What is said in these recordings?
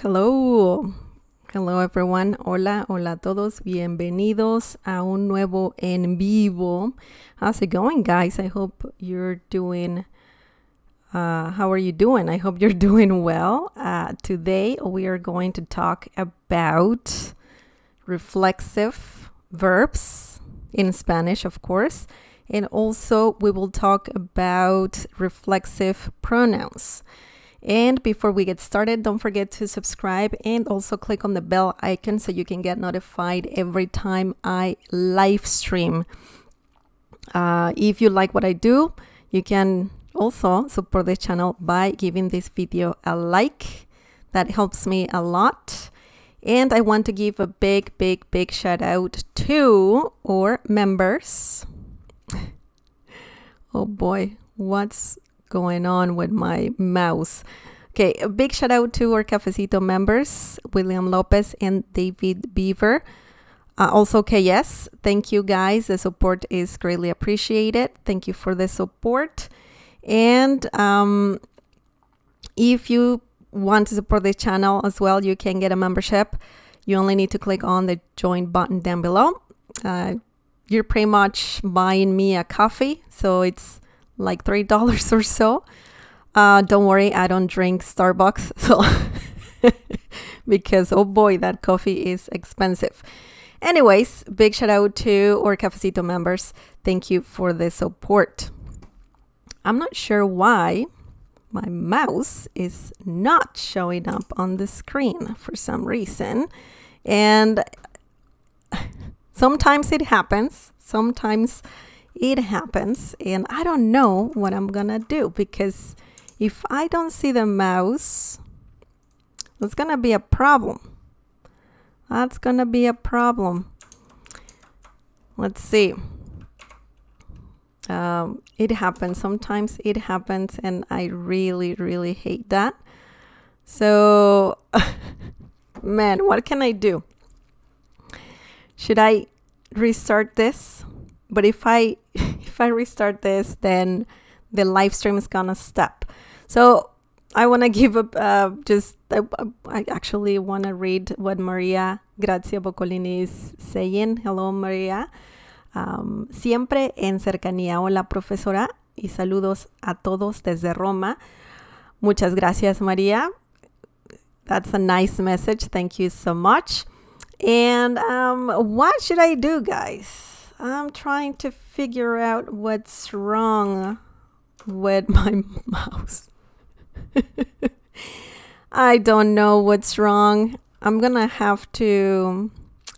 Hello. Hello everyone. Hola, hola a todos. Bienvenidos a un nuevo en vivo. How's it going, guys? I hope you're doing how are you doing? I hope you're doing well. Today we are going to talk about reflexive verbs in Spanish, of course. And also we will talk about reflexive pronouns. And before we get started, don't forget to subscribe and also click on the bell icon so you can get notified every time I live stream. If you like what I do, you can also support the channel by giving this video a like. That helps me a lot. And I want to give a big shout out to our members. Oh boy, what's going on with my mouse? Okay, a big shout out to our Cafecito members, William Lopez and David Beaver. Also KS, thank you guys. The support is greatly appreciated. Thank you for the support. And if you want to support the channel as well, you can get a membership. You only need to click on the join button down below. You're pretty much buying me a coffee, so it's like $3 or so. Don't worry, I don't drink Starbucks, so because oh boy, that coffee is expensive. Anyways, big shout out to our Cafecito members. Thank you for the support. I'm not sure why my mouse is not showing up on the screen for some reason, and sometimes it happens. Sometimes it happens, and I don't know what I'm gonna do, because if I don't see the mouse, that's gonna be a problem. That's gonna be a problem. Let's see. It happens. Sometimes it happens, and I really hate that. So, man, what can I do? Should I restart this? But if I restart this, then the live stream is gonna stop. So I want to give up I actually want to read what Maria Grazia Boccolini is saying. Hello, Maria. Siempre en cercanía. Hola, profesora, y saludos a todos desde Roma. Muchas gracias, Maria. That's a nice message. Thank you so much. And what should I do, guys? I'm trying to figure out what's wrong with my mouse. I don't know what's wrong. I'm gonna have to...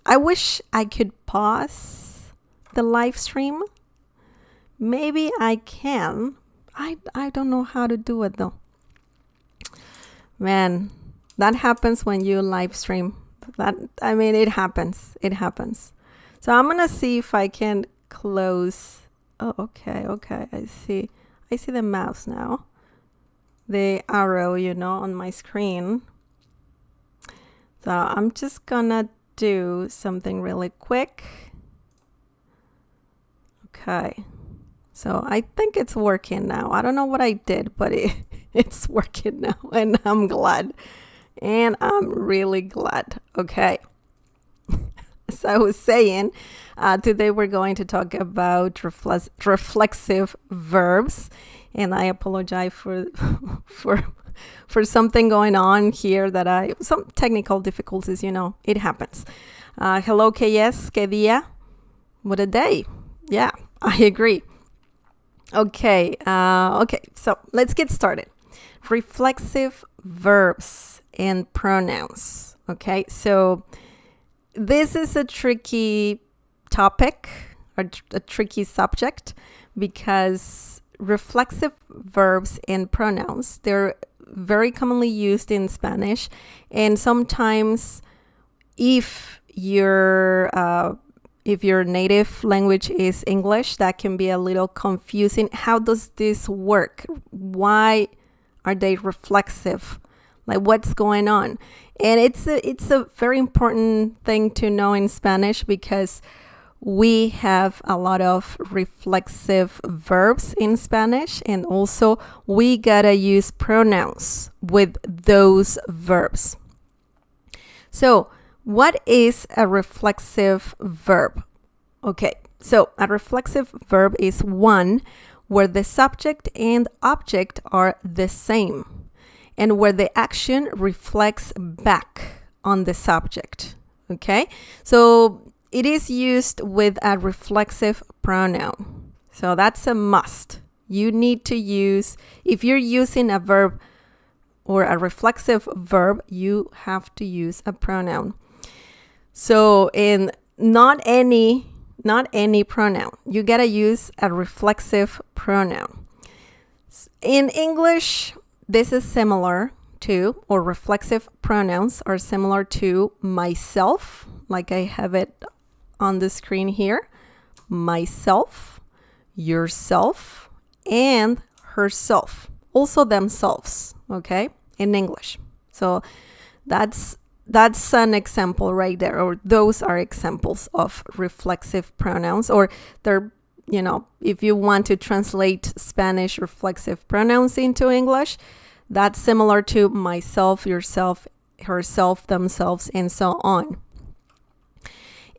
I wish I could pause the live stream. Maybe I can. I don't know how to do it though. Man, that happens when you live stream. It happens. It happens. So I'm gonna see if I can close. Oh, okay. I see the mouse now. The arrow, on my screen. So I'm just gonna do something really quick. Okay. So I think it's working now. I don't know what I did, but it's working now, and I'm glad. And I'm really glad. Okay. As I was saying, today we're going to talk about reflexive verbs, and I apologize for something going on here some technical difficulties. It happens. Hello, KS, que dia? What a day! Yeah, I agree. Okay, so let's get started. Reflexive verbs and pronouns. Okay, so this is a tricky topic, or a tricky subject, because reflexive verbs and pronouns, they're very commonly used in Spanish, and sometimes if your native language is English, that can be a little confusing. How does this work? Why are they reflexive? Like, what's going on? And it's a very important thing to know in Spanish, because we have a lot of reflexive verbs in Spanish, and also we gotta use pronouns with those verbs. So what is a reflexive verb? Okay, so a reflexive verb is one where the subject and object are the same and where the action reflects back on the subject. Okay, so it is used with a reflexive pronoun. So that's a must. You need to use, if you're using a verb or a reflexive verb, you have to use a pronoun. So in not any pronoun, you gotta use a reflexive pronoun. In English, this is similar to, or reflexive pronouns are similar to myself, like I have it on the screen here. Myself, yourself, and herself. Also themselves, okay, in English. So that's an example right there, or those are examples of reflexive pronouns, or they're, you know, if you want to translate Spanish reflexive pronouns into English, that's similar to myself, yourself, herself, themselves, and so on.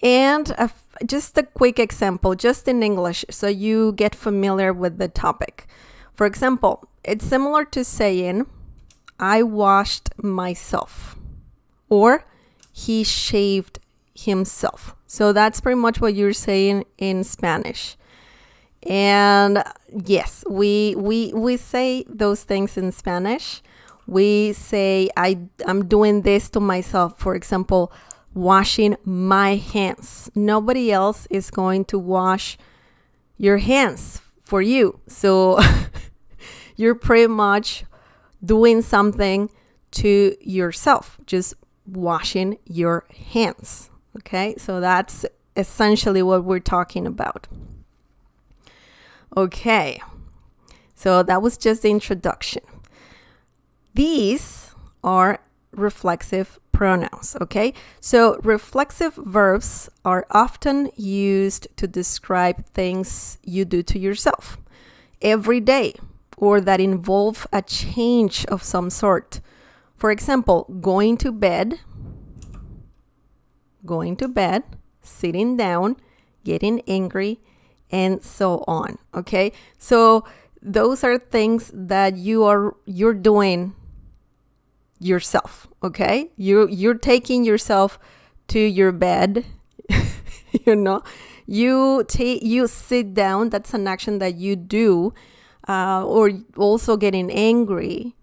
And just a quick example, just in English, so you get familiar with the topic. For example, it's similar to saying, I washed myself, or he shaved himself. So that's pretty much what you're saying in Spanish. And yes, we say those things in Spanish. We say, I'm doing this to myself. For example, washing my hands. Nobody else is going to wash your hands for you. So you're pretty much doing something to yourself, just washing your hands. Okay, so that's essentially what we're talking about. Okay, so that was just the introduction. These are reflexive pronouns, okay? So reflexive verbs are often used to describe things you do to yourself every day or that involve a change of some sort. For example, going to bed, sitting down, getting angry, and so on, okay? So those are things that you're doing yourself, okay? You're taking yourself to your bed, you know? You sit down, that's an action that you do, or also getting angry.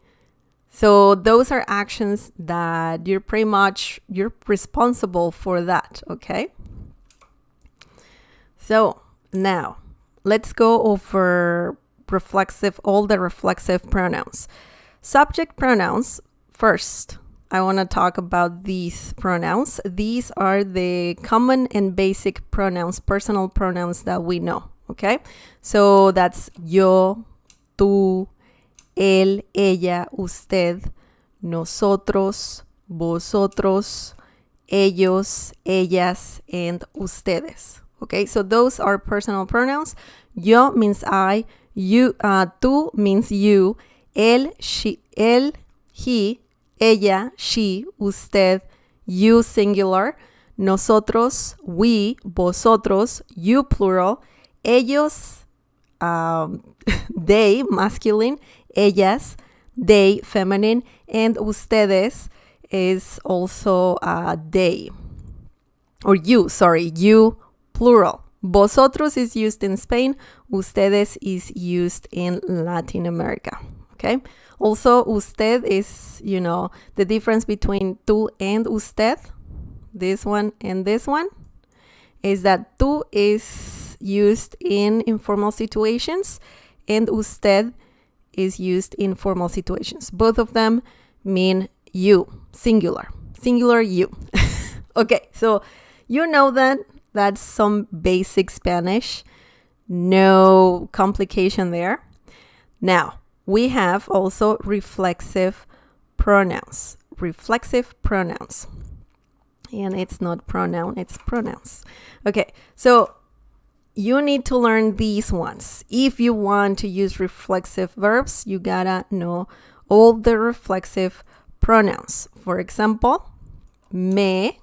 So those are actions that you're responsible for that, okay? So now let's go over all the reflexive pronouns. Subject pronouns, first, I want to talk about these pronouns. These are the common and basic pronouns, personal pronouns that we know, okay? So that's yo, tú, él, ella, usted, nosotros, vosotros, ellos, ellas, and ustedes. Okay, so those are personal pronouns. Yo means I, you, tú means you, él, he, ella, she, usted, you singular, nosotros, we, vosotros, you plural, ellos, they masculine, ellas, they feminine, and ustedes is also they, or you plural. Vosotros is used in Spain, ustedes is used in Latin America, okay? Also, usted is, you know, the difference between tú and usted, this one and this one, is that tú is used in informal situations and usted is used in formal situations. Both of them mean you, singular you. Okay, so you know that. That's some basic Spanish. No complication there. Now, we have also reflexive pronouns. And it's not pronoun, it's pronouns. Okay, so you need to learn these ones. If you want to use reflexive verbs, you gotta know all the reflexive pronouns. For example, me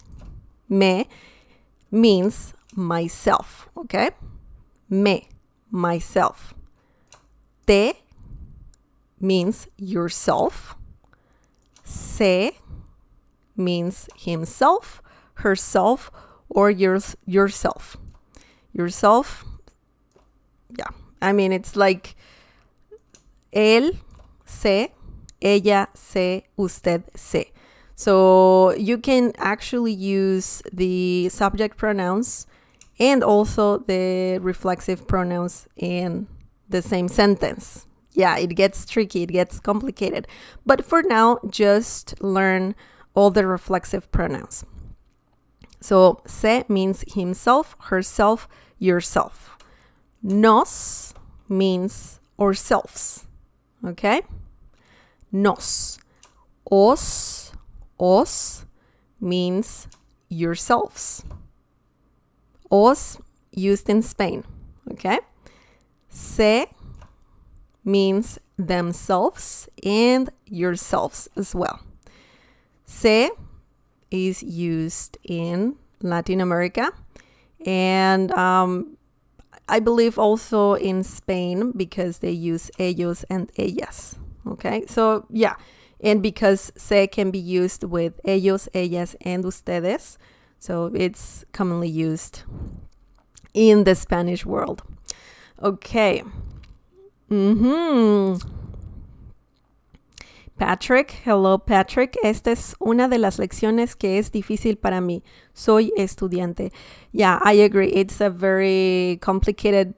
means myself, okay? Me, myself. Te means yourself. Se means himself, herself, or yourself. Yourself, yeah. I mean, it's like él se, ella se, usted se. So you can actually use the subject pronouns and also the reflexive pronouns in the same sentence. Yeah, it gets tricky, it gets complicated. But for now, just learn all the reflexive pronouns. So, se means himself, herself, yourself. Nos means ourselves, okay? Nos. Os means yourselves. Os used in Spain, okay? Se means themselves and yourselves as well. Se is used in Latin America and I believe also in Spain because they use ellos and ellas, okay? So yeah, and because se can be used with ellos, ellas, and ustedes, so it's commonly used in the Spanish world. Okay. Patrick, hello Patrick. Esta es una de las lecciones que es difícil para mí. Soy estudiante. Yeah, I agree. It's a very complicated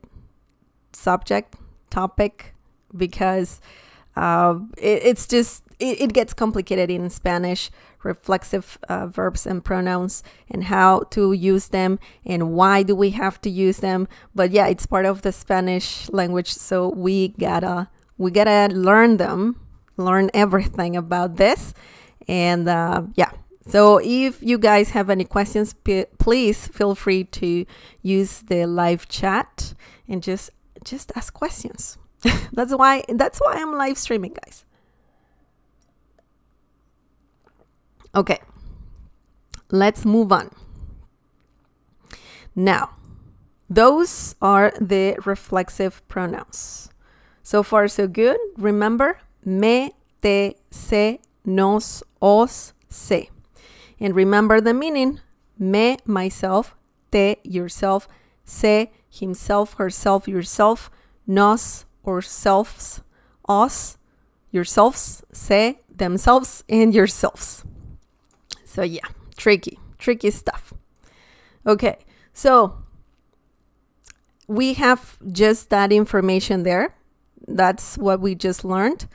topic, because it gets complicated in Spanish, reflexive verbs and pronouns, and how to use them and why do we have to use them. But yeah, it's part of the Spanish language, so we gotta learn them, learn everything about this. And yeah, so if you guys have any questions, please feel free to use the live chat and just ask questions. That's why I'm live streaming, guys. Okay, let's move on. Now, those are the reflexive pronouns. So far, so good. Remember, me, te, se, nos, os, se. And remember the meaning. Me, myself, te, yourself, se, himself, herself, yourself, nos, ourselves, us, yourselves, se, themselves, and yourselves. So yeah, tricky stuff. Okay, so we have just that information there. That's what we just learned.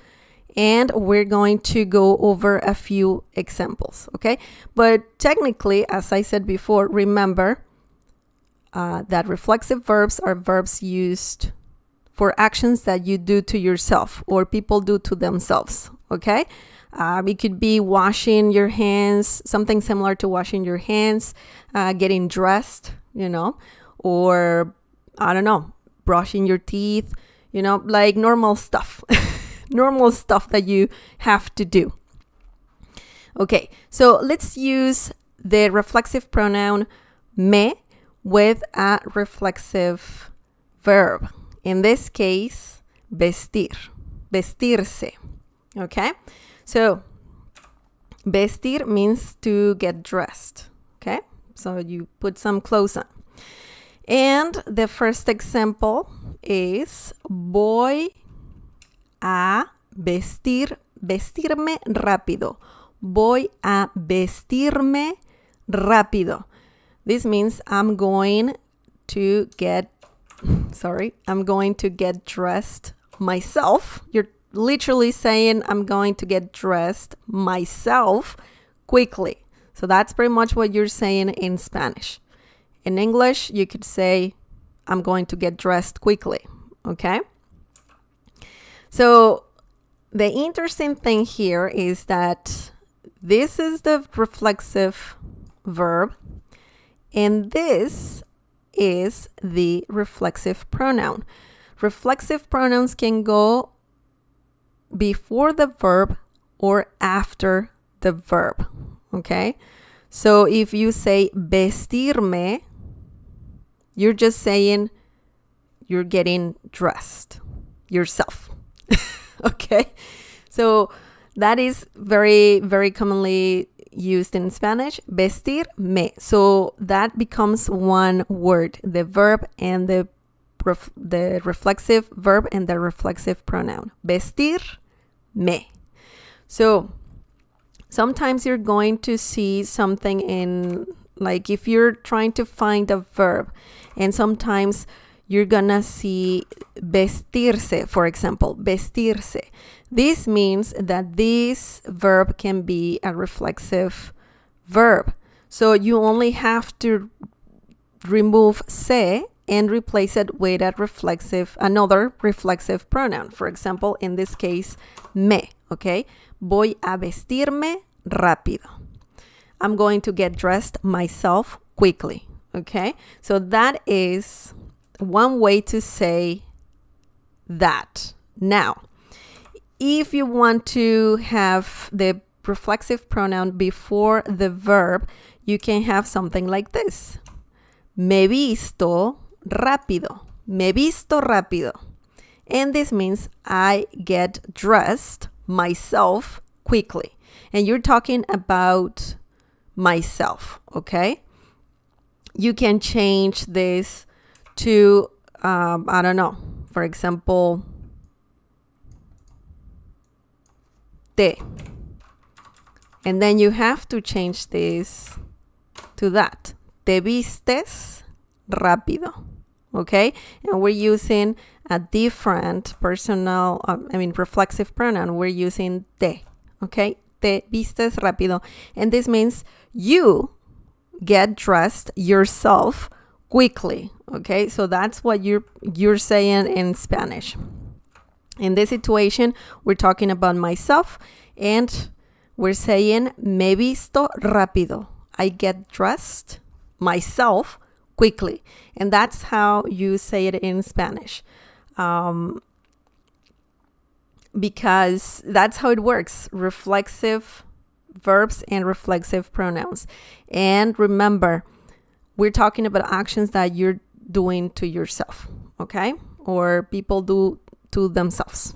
And we're going to go over a few examples, okay? But technically, as I said before, remember that reflexive verbs are verbs used for actions that you do to yourself or people do to themselves, okay? It could be washing your hands, something similar to washing your hands, getting dressed, or, I don't know, brushing your teeth, like normal stuff, normal stuff that you have to do. Okay, so let's use the reflexive pronoun me with a reflexive verb. In this case, vestirse, okay? So, vestir means to get dressed, okay? So you put some clothes on. And the first example is voy a vestirme rápido. Voy a vestirme rápido. This means I'm going to get dressed myself. You're literally saying I'm going to get dressed myself quickly. So that's pretty much what you're saying in Spanish. In English, you could say I'm going to get dressed quickly, okay? So the interesting thing here is that this is the reflexive verb and this is the reflexive pronoun. Reflexive pronouns can go before the verb or after the verb, okay? So if you say vestirme, you're just saying you're getting dressed yourself. Okay? So that is very, very commonly used in Spanish, vestirme. So that becomes one word, the verb and the reflexive verb and the reflexive pronoun. Vestirme. So sometimes you're going to see something in, like if you're trying to find a verb, and sometimes you're gonna see vestirse, for example, vestirse. This means that this verb can be a reflexive verb. So you only have to remove se and replace it with another reflexive pronoun. For example, in this case, me, okay? Voy a vestirme rápido. I'm going to get dressed myself quickly, okay? So that is one way to say that. Now, if you want to have the reflexive pronoun before the verb, you can have something like this. Me visto rápido. Me visto rápido. And this means I get dressed myself quickly. And you're talking about myself, okay? You can change this to, I don't know, for example, te. And then you have to change this to that. Te vistes rápido, okay? And we're using a different reflexive pronoun. We're using te, okay? Te vistes rápido. And this means you get dressed yourself quickly, okay? So that's what you're saying in Spanish. In this situation, we're talking about myself, and we're saying me visto rápido. I get dressed myself quickly. And that's how you say it in Spanish. Because that's how it works. Reflexive verbs and reflexive pronouns. And remember, we're talking about actions that you're doing to yourself, okay? Or people do to themselves.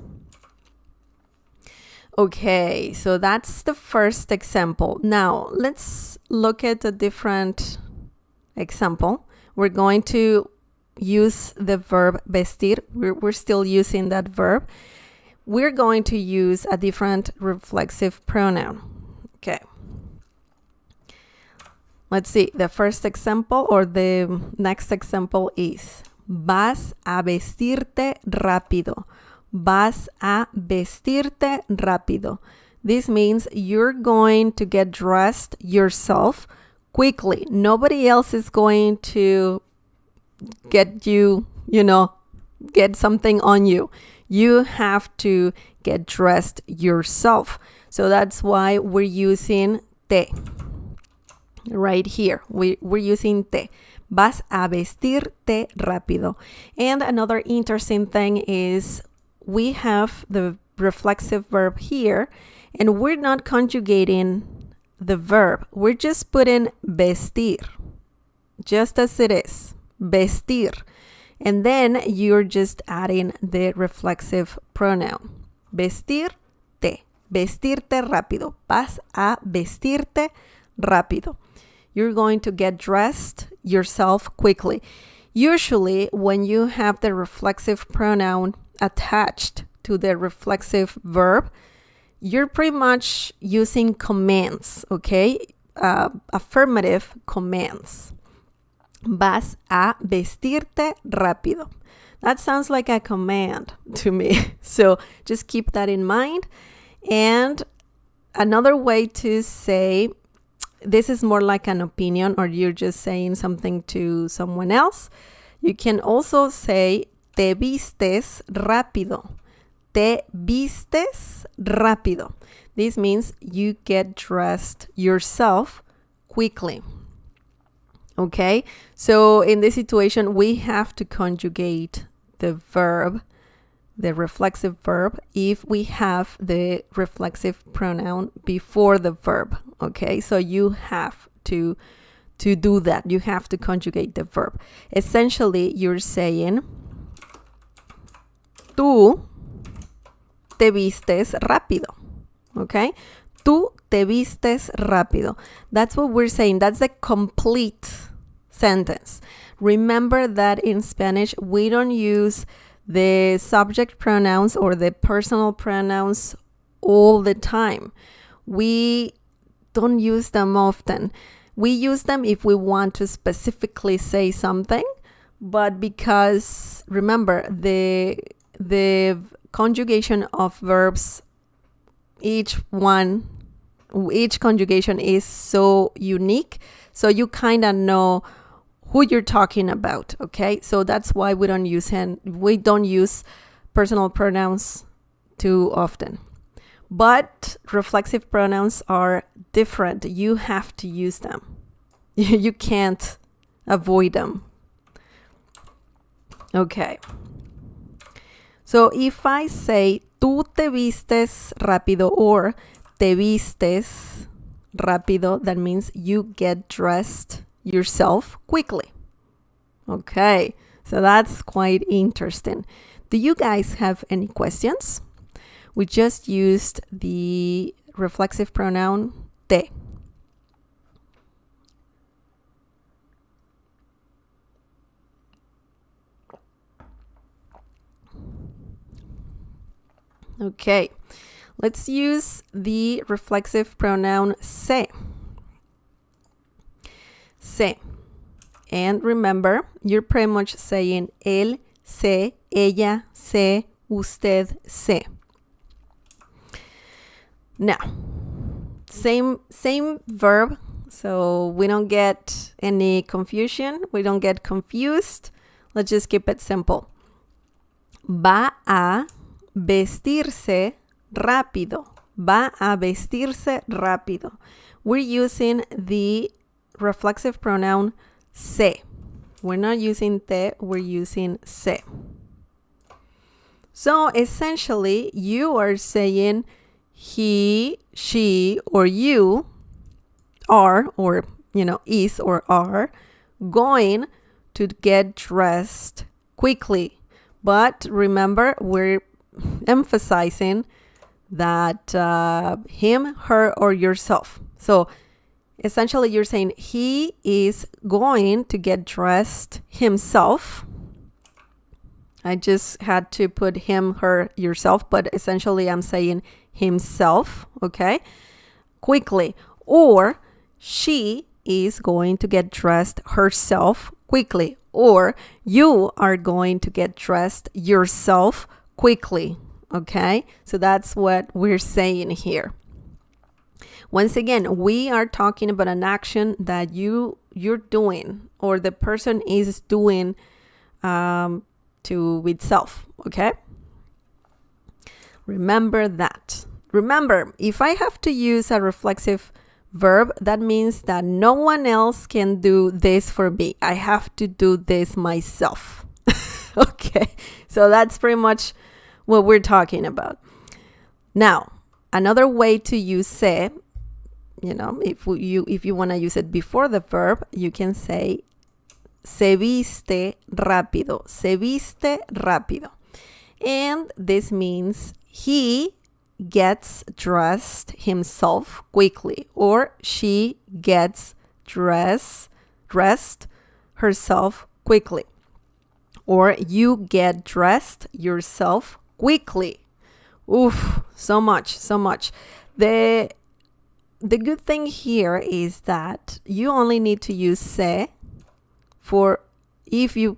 Okay, so that's the first example. Now, let's look at a different example. We're going to use the verb vestir. We're still using that verb. We're going to use a different reflexive pronoun. Okay. Let's see. The first example or the next example is vas a vestirte rápido. Vas a vestirte rápido. This means you're going to get dressed yourself quickly. Nobody else is going to get you, get something on you. You have to get dressed yourself. So that's why we're using te. Right here, we're using te. Vas a vestirte rápido. And another interesting thing is we have the reflexive verb here, and we're not conjugating the verb. We're just putting vestir, just as it is, vestir. And then you're just adding the reflexive pronoun. Vestirte, vestirte rápido. Vas a vestirte rápido. You're going to get dressed yourself quickly. Usually, when you have the reflexive pronoun attached to the reflexive verb, you're pretty much using commands, okay? Affirmative commands. Vas a vestirte rápido. That sounds like a command to me. So just keep that in mind. And another way to say, this is more like an opinion, or you're just saying something to someone else. You can also say, te vistes rápido. Te vistes rápido. This means you get dressed yourself quickly. Okay? So in this situation, we have to conjugate the verb, the reflexive verb, if we have the reflexive pronoun before the verb. Okay? So you have to do that. You have to conjugate the verb. Essentially, you're saying, tú te vistes rápido. Okay? Tú te vistes rápido. That's what we're saying. That's the complete sentence. Remember that in Spanish, we don't use the subject pronouns or the personal pronouns all the time. We don't use them often. We use them if we want to specifically say something, but because, remember, the conjugation of verbs, each conjugation is so unique, so you kind of know who you're talking about, okay? So that's why we don't use personal pronouns too often. But reflexive pronouns are different. You have to use them. You can't avoid them. Okay. So if I say, tú te vistes rápido or te vistes rápido, that means you get dressed yourself quickly. Okay, so that's quite interesting. Do you guys have any questions? We just used the reflexive pronoun te. Okay, let's use the reflexive pronoun se. Se. And remember, you're pretty much saying él se, ella se, usted se. Now, same verb, so we don't get any confusion. We don't get confused. Let's just keep it simple. Va a vestirse rápido. Va a vestirse rápido. We're using the reflexive pronoun se. We're not using te, we're using se. So essentially, you are saying he, she, or you are, or is or are going to get dressed quickly. But remember, we're emphasizing that him, her, or yourself. So essentially, you're saying he is going to get dressed himself. I just had to put him, her, yourself, but essentially I'm saying himself, okay, quickly. Or she is going to get dressed herself quickly. Or you are going to get dressed yourself quickly, okay? So that's what we're saying here. Once again, we are talking about an action that you're doing or the person is doing to itself, okay? Remember that. Remember, if I have to use a reflexive verb, that means that no one else can do this for me. I have to do this myself. Okay, so that's pretty much what we're talking about. Now, another way to use se, if you want to use it before the verb, you can say se viste rápido. Se viste rápido. And this means he gets dressed himself quickly, or she gets dressed herself quickly, or you get dressed yourself quickly. Oof, so much. The good thing here is that you only need to use se for if you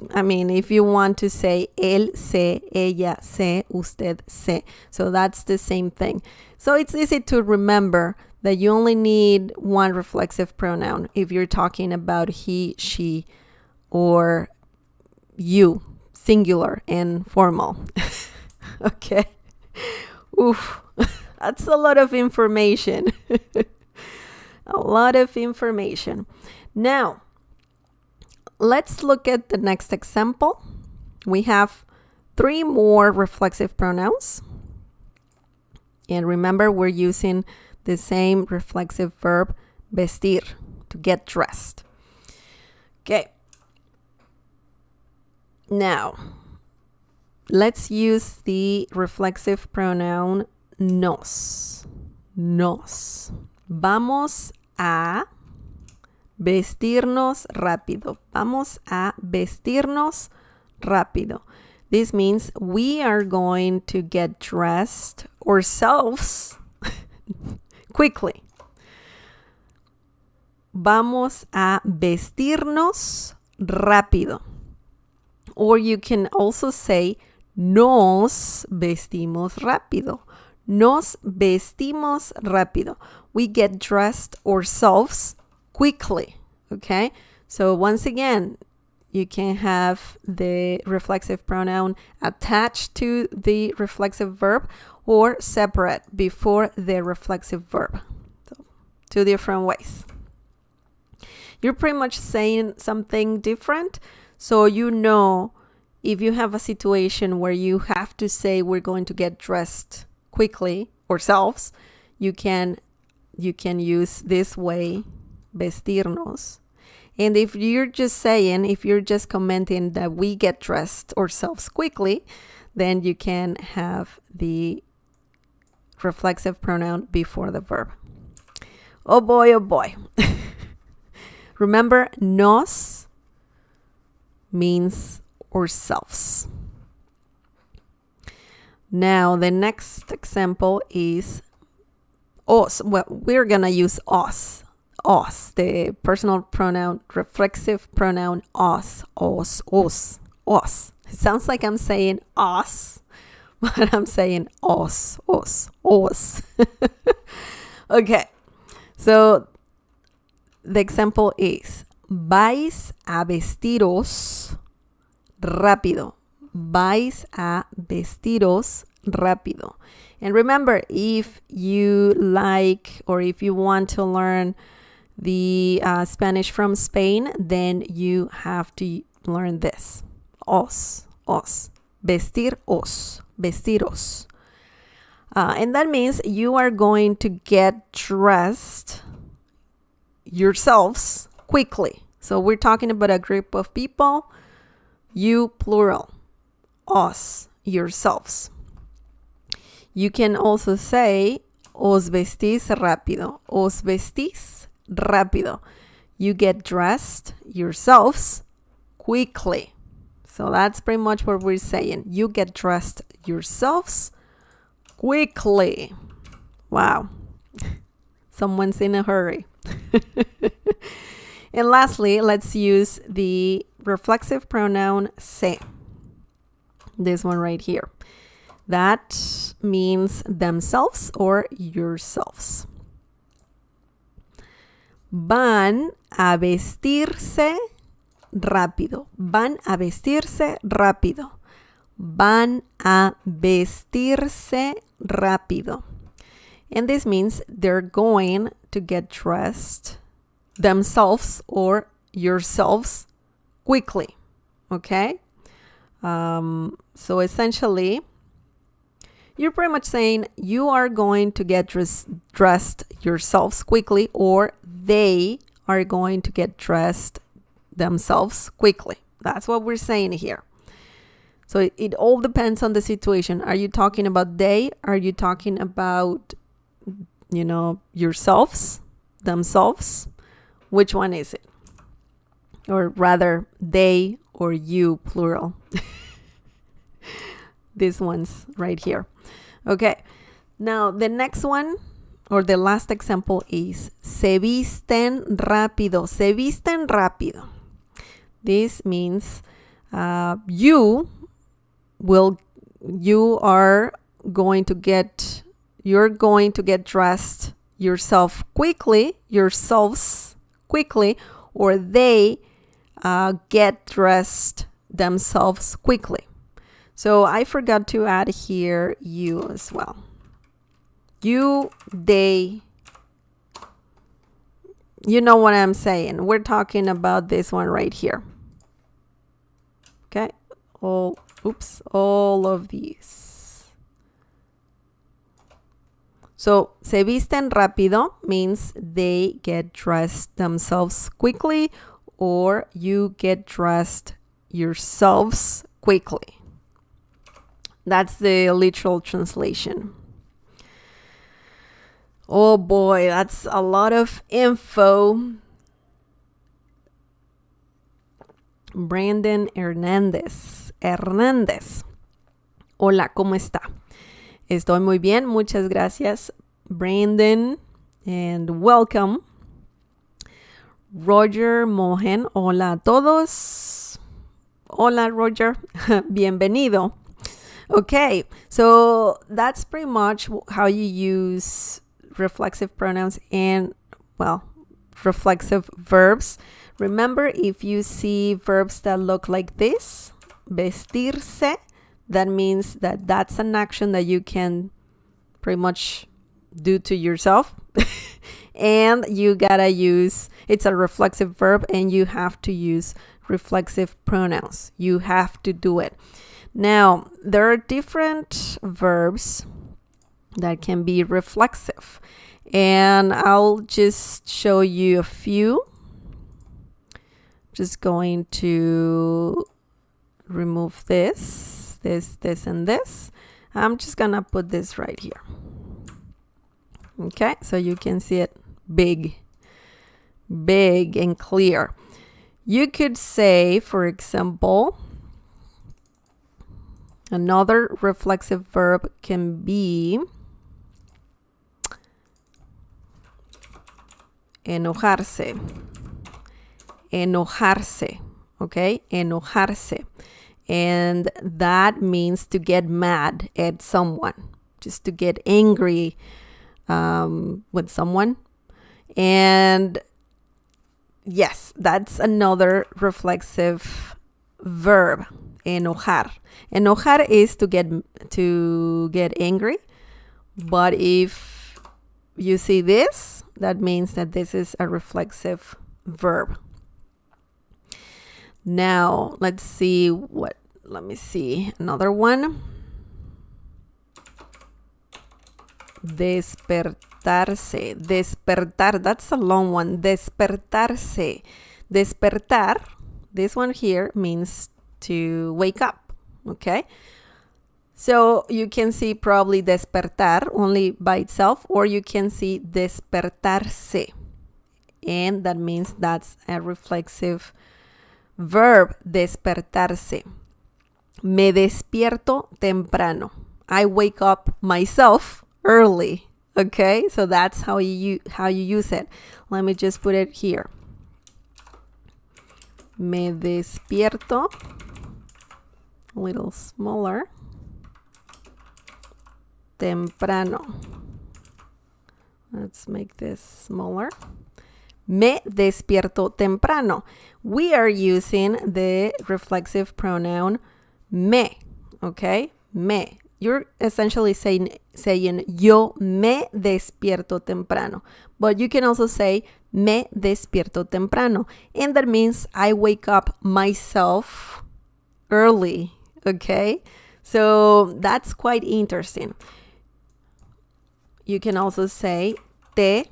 want to say él se, ella se, usted se. So that's the same thing. So it's easy to remember that you only need one reflexive pronoun if you're talking about he, she, or you, singular and formal. Okay. Oof. That's a lot of information. A lot of information. Now, let's look at the next example. We have 3 more reflexive pronouns. And remember, we're using the same reflexive verb, vestir. to get dressed. Okay. Now, let's use the reflexive pronoun nos. Nos. Vamos a vestirnos rápido. Vamos a vestirnos rápido. This means we are going to get dressed ourselves quickly. Vamos a vestirnos rápido. Or you can also say nos vestimos rápido. Nos vestimos rápido. We get dressed ourselves quickly. Okay? So once again, you can have the reflexive pronoun attached to the reflexive verb or separate before the reflexive verb. So, two different ways. You're pretty much saying something different. So you know if you have a situation where you have to say we're going to get dressed quickly ourselves, you can use this way, vestirnos. And if you're just saying, if you're just commenting that we get dressed ourselves quickly, then you can have the reflexive pronoun before the verb. Oh boy, oh boy. Remember, nos means ourselves. Now, the next example is os. Well, we're going to use os. Os, the personal pronoun, reflexive pronoun os. Os, os, os. It sounds like I'm saying os, but I'm saying os, os, os. Okay, so the example is, vais a vestiros rápido. Vais a vestiros rápido. And remember, if you like or if you want to learn the Spanish from Spain, then you have to learn this. Os, os. Vestir os. Vestiros. And that means you are going to get dressed yourselves quickly. So we're talking about a group of people. You, plural. Os, yourselves. You can also say, os vestís rápido. Os vestís rápido. You get dressed yourselves quickly. So that's pretty much what we're saying. You get dressed yourselves quickly. Wow. Someone's in a hurry. And lastly, let's use the reflexive pronoun se. This one right here. That means themselves or yourselves. Van a vestirse rápido. Van a vestirse rápido. Van a vestirse rápido. And this means they're going to get dressed themselves or yourselves quickly. Okay? So essentially, you're pretty much saying you are going to get dressed yourselves quickly, or they are going to get dressed themselves quickly. That's what we're saying here. So it all depends on the situation. Are you talking about they? Are you talking about, yourselves, themselves? Which one is it? Or rather, they or you, plural. This one's right here. Okay. Now, the next one, or the last example is se visten rápido. Se visten rápido. This means you're going to get dressed yourselves quickly, or they get dressed themselves quickly. So I forgot to add here you as well. You, they, you know what I'm saying. We're talking about this one right here. Okay. All of these. So, se visten rápido means they get dressed themselves quickly, or you get dressed yourselves quickly. That's the literal translation. Oh boy, that's a lot of info. Brandon Hernández. Hola, ¿cómo está? Estoy muy bien, muchas gracias, Brandon, and welcome. Roger Mohen, hola a todos. Hola, Roger, bienvenido. Okay, so that's pretty much how you use reflexive pronouns and, well, reflexive verbs. Remember, if you see verbs that look like this, vestirse, that means that that's an action that you can pretty much do to yourself. And you gotta use, it's a reflexive verb, and you have to use reflexive pronouns. You have to do it. Now, there are different verbs that can be reflexive. And I'll just show you a few. Just going to remove this, and this. I'm just gonna put this right here. Okay, so you can see it big and clear. You could say, for example, another reflexive verb can be enojarse. Okay, enojarse. And that means to get mad at someone, just to get angry with someone. And yes, that's another reflexive verb, enojar. Enojar is to get angry, but if you see this, that means that this is a reflexive verb. Now, let me see, another one. Despertarse. Despertar, that's a long one. Despertarse. Despertar, this one here means to wake up, okay? So you can see probably despertar only by itself, or you can see despertarse. And that means that's a reflexive verb, despertarse. Me despierto temprano. I wake up myself early. Okay, so that's how you use it. Let me just put it here. Me despierto. A little smaller. Temprano. Let's make this smaller. Me despierto temprano. We are using the reflexive pronoun me, okay? Me. You're essentially saying yo me despierto temprano. But you can also say me despierto temprano. And that means I wake up myself early, okay? So that's quite interesting. You can also say te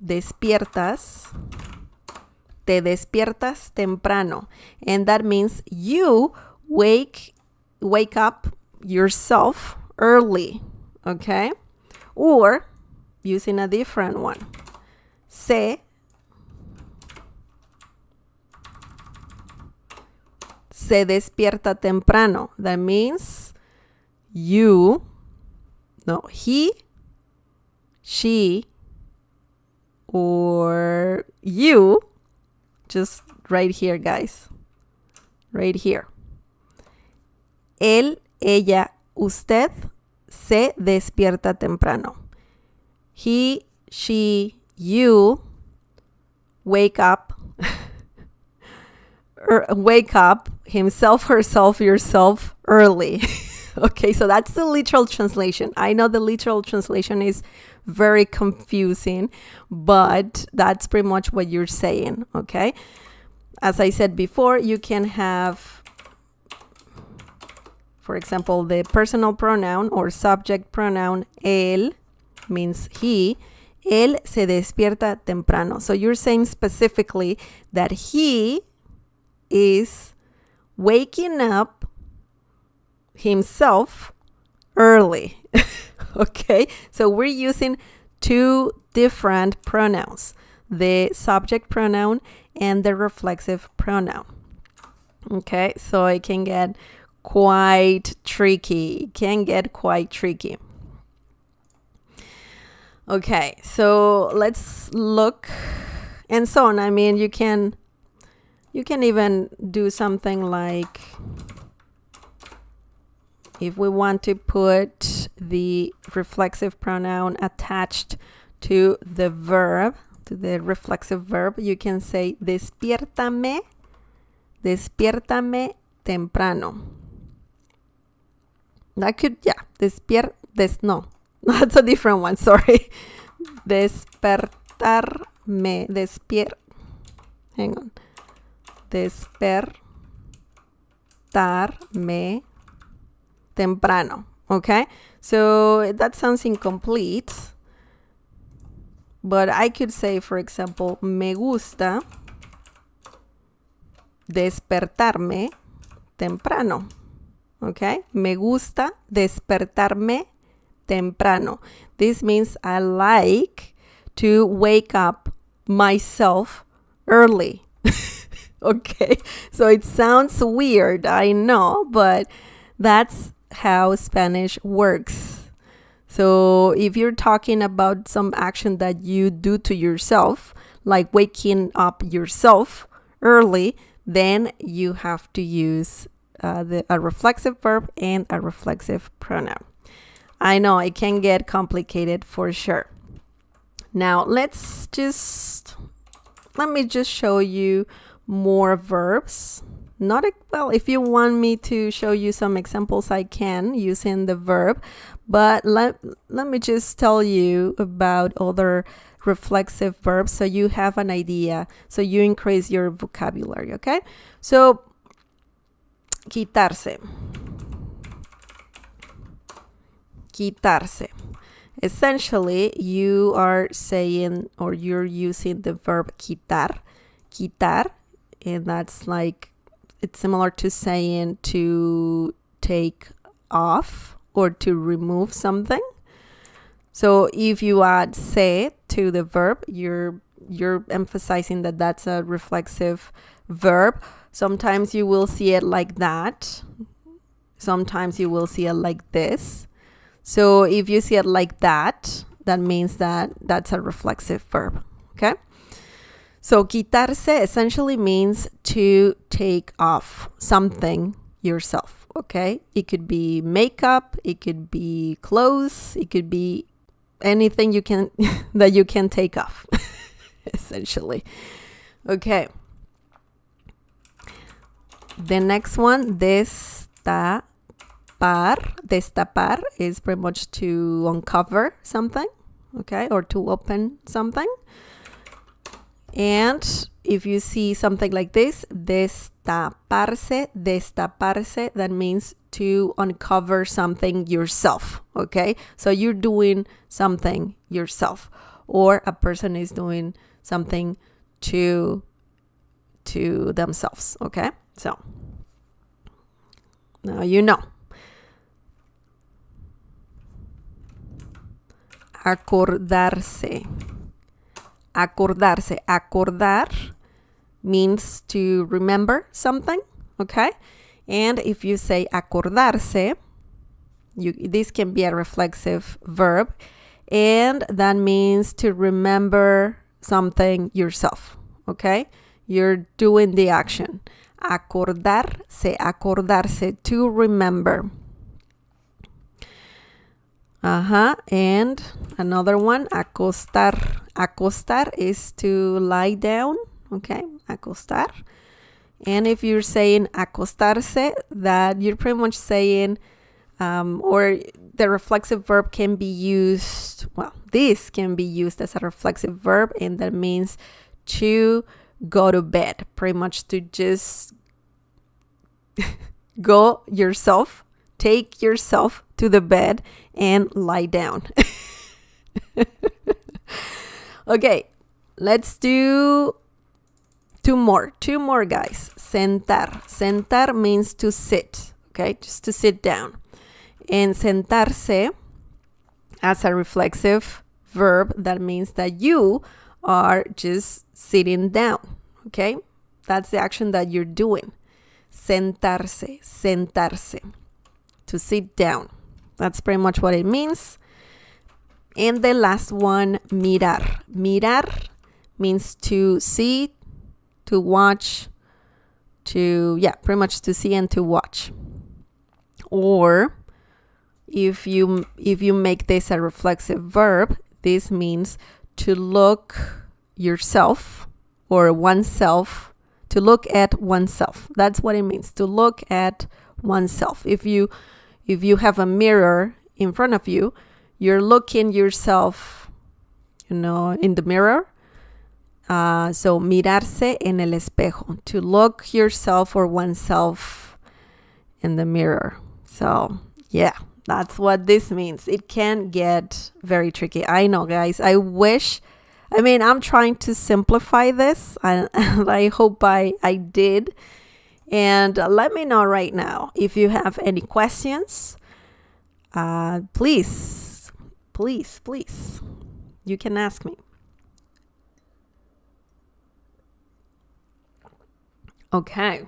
despiertas temprano, and that means you wake up yourself early, okay? Or using a different one, se despierta temprano. That means he, she, or you, just right here, guys, right here. Él, ella, usted se despierta temprano. He, she, you wake up himself, herself, yourself early. Okay, so that's the literal translation. I know the literal translation is very confusing, but that's pretty much what you're saying, okay? As I said before, you can have, for example, the personal pronoun or subject pronoun él, means he. Él se despierta temprano. So you're saying specifically that he is waking up himself early. Okay, so we're using two different pronouns, the subject pronoun and the reflexive pronoun. Okay, so it can get quite tricky. Okay, so let's look and so on. I mean, you can even do something like, if we want to put the reflexive pronoun attached to the verb, to the reflexive verb, you can say despiértame temprano. That could, yeah, no, that's a different one, sorry. Despertarme, hang on. Despertarme temprano. Okay, so that sounds incomplete, but I could say, for example, me gusta despertarme temprano. Okay, me gusta despertarme temprano. This means I like to wake up myself early. Okay, so it sounds weird, I know, but that's how Spanish works. So if you're talking about some action that you do to yourself, like waking up yourself early, then you have to use a reflexive verb and a reflexive pronoun. I know it can get complicated for sure. Now let me just show you more verbs. Well, if you want me to show you some examples, I can using the verb, but let me just tell you about other reflexive verbs so you have an idea, so you increase your vocabulary. Okay, so quitarse. Essentially, you are saying, or you're using the verb quitar, and that's like, it's similar to saying to take off or to remove something. So if you add se to the verb, you're emphasizing that that's a reflexive verb. Sometimes you will see it like that. Sometimes you will see it like this. So if you see it like that, that means that that's a reflexive verb. Okay? So quitarse essentially means to take off something yourself. Okay? It could be makeup, it could be clothes, it could be anything you can that you can take off. Essentially. Okay. The next one, destapar is pretty much to uncover something, okay, or to open something. And if you see something like this, destaparse, that means to uncover something yourself, okay? So you're doing something yourself, or a person is doing something to themselves, okay? So now you know. Acordarse. Acordar means to remember something, okay? And if you say acordarse, this can be a reflexive verb, and that means to remember something yourself, okay? You're doing the action. Acordarse, to remember. And another one, acostar. Acostar is to lie down, okay? Acostar. And if you're saying acostarse, that you're pretty much saying, or the reflexive verb can be used, well, this can be used as a reflexive verb, and that means to go to bed, pretty much to just go yourself, take yourself to the bed and lie down. Okay, let's do two more, guys. Sentar. Sentar means to sit, okay? Just to sit down. And sentarse, as a reflexive verb, that means that you are just sitting down, okay? That's the action that you're doing. Sentarse, sentarse, to sit down. That's pretty much what it means. And the last one, mirar. Mirar means to see, to watch, pretty much to see and to watch. Or if you make this a reflexive verb, this means to look yourself or oneself, to look at oneself. That's what it means, to look at oneself. If you have a mirror in front of you, you're looking yourself, in the mirror. So mirarse en el espejo, to look yourself or oneself in the mirror. So yeah, that's what this means. It can get very tricky. I know, guys. I'm trying to simplify this, and I hope I did. And let me know right now if you have any questions. Please, you can ask me. Okay.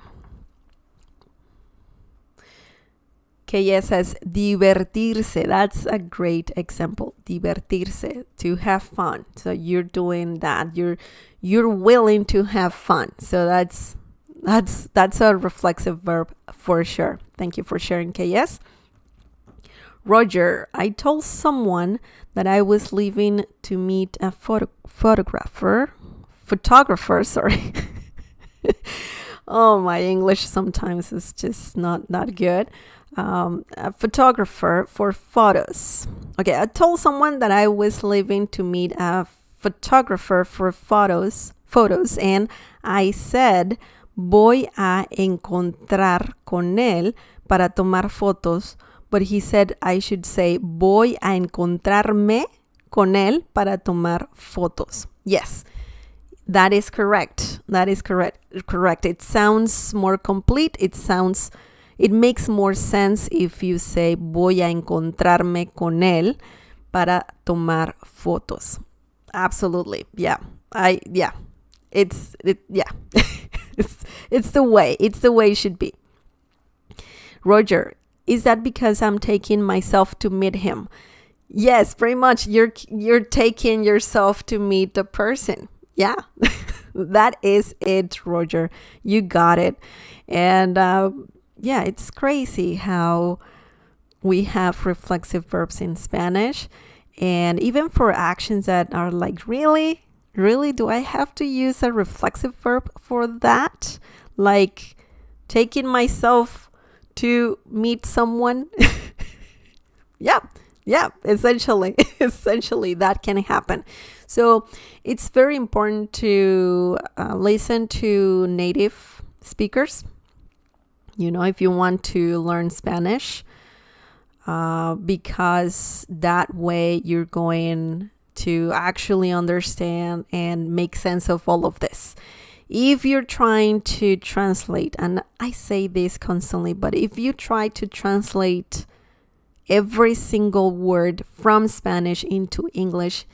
Kaya says divertirse. That's a great example. Divertirse, to have fun. So you're doing that. You're willing to have fun. So that's a reflexive verb for sure. Thank you for sharing, KS. Roger, I told someone that I was leaving to meet a photographer, sorry. Oh, my English sometimes is just not good. A photographer for photos. Okay, I told someone that I was leaving to meet a photographer for photos, and I said, voy a encontrar con él para tomar fotos, but he said I should say, voy a encontrarme con él para tomar fotos. Yes, that is correct. Correct. It sounds more complete. It makes more sense if you say, voy a encontrarme con él para tomar fotos. Absolutely. Yeah. It's the way it should be. Roger, is that because I'm taking myself to meet him? Yes, pretty much. You're taking yourself to meet the person. Yeah, that is it, Roger. You got it. And yeah, it's crazy how we have reflexive verbs in Spanish. And even for actions that are like, really, do I have to use a reflexive verb for that? Like taking myself to meet someone? Yeah, essentially that can happen. So it's very important to listen to native speakers. If you want to learn Spanish, because that way you're going to actually understand and make sense of all of this. If you're trying to translate, and I say this constantly, but if you try to translate every single word from Spanish into English,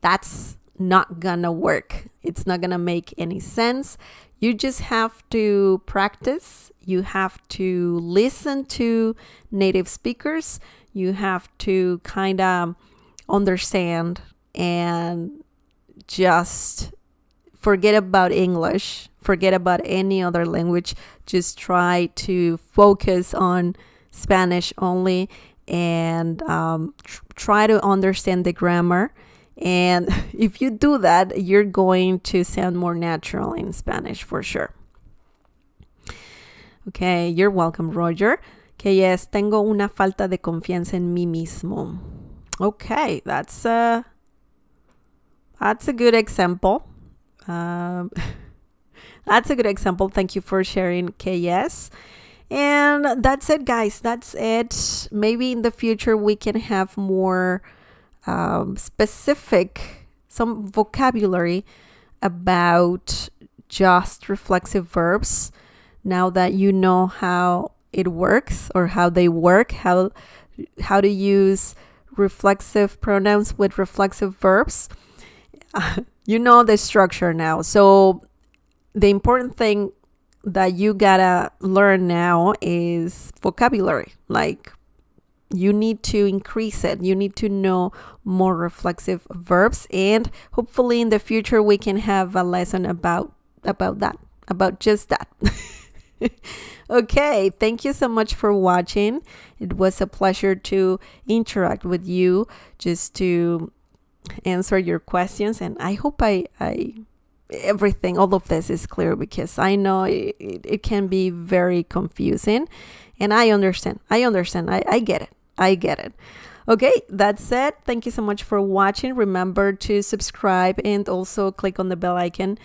that's not gonna work. It's not gonna make any sense. You just have to practice. You have to listen to native speakers. You have to kind of understand and just forget about English, forget about any other language. Just try to focus on Spanish only, and try to understand the grammar. And if you do that, you're going to sound more natural in Spanish for sure. Okay, you're welcome, Roger. Okay, yes, tengo una falta de confianza en mí mismo. Okay, that's a good example. That's a good example. Thank you for sharing, KS. And that's it, guys. That's it. Maybe in the future we can have more some vocabulary about just reflexive verbs. Now that you know how it works or how they work, how to use reflexive pronouns with reflexive verbs, you know the structure now. So the important thing that you gotta learn now is vocabulary. Like, you need to increase it. You need to know more reflexive verbs, and hopefully in the future we can have a lesson about just that. Okay, thank you so much for watching. It was a pleasure to interact with you, just to answer your questions, and I hope everything, all of this is clear, because I know it can be very confusing, and I understand. I get it. Okay, that's it. Thank you so much for watching. Remember to subscribe and also click on the bell icon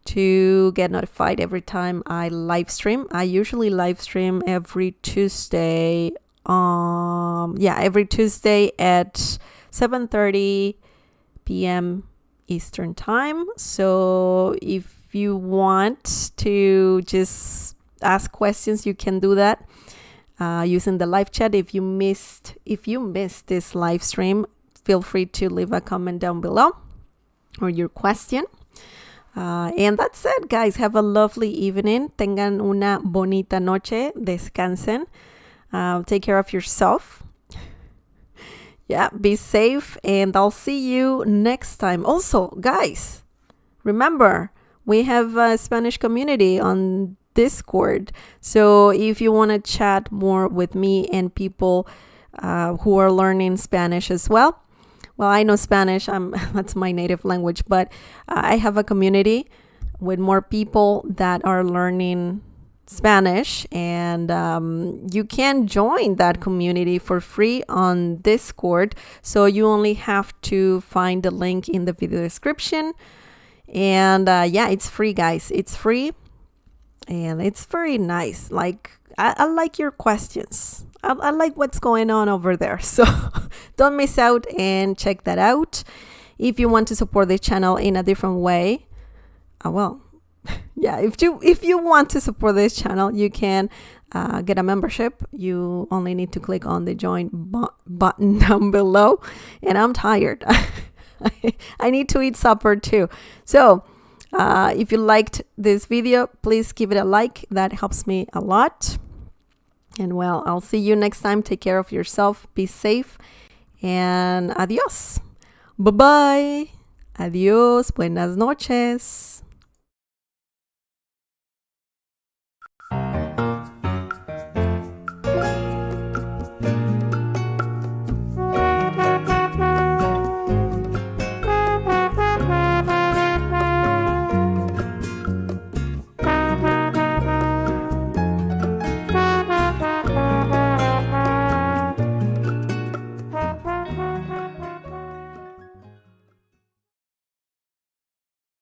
to get notified every time I live stream. I usually live stream every Tuesday. Every Tuesday at 7:30 p.m. Eastern time. So if you want to just ask questions, you can do that using the live chat. If you missed this live stream, feel free to leave a comment down below or your question. And that's it, guys. Have a lovely evening. Tengan una bonita noche. Descansen. Take care of yourself. Yeah, be safe, and I'll see you next time. Also, guys, remember, we have a Spanish community on Discord. So if you want to chat more with me and people who are learning Spanish as well, I know Spanish, that's my native language, but I have a community with more people that are learning Spanish, and you can join that community for free on Discord. So you only have to find the link in the video description, and it's free, guys. It's free, and it's very nice. Like, I like your questions. I like what's going on over there. So don't miss out and check that out. If you want to support the channel in a different way, if you want to support this channel, you can get a membership. You only need to click on the join button down below. And I'm tired. I need to eat supper too. So if you liked this video, please give it a like. That helps me a lot. And I'll see you next time. Take care of yourself. Be safe. And adios. Bye-bye. Adios. Buenas noches.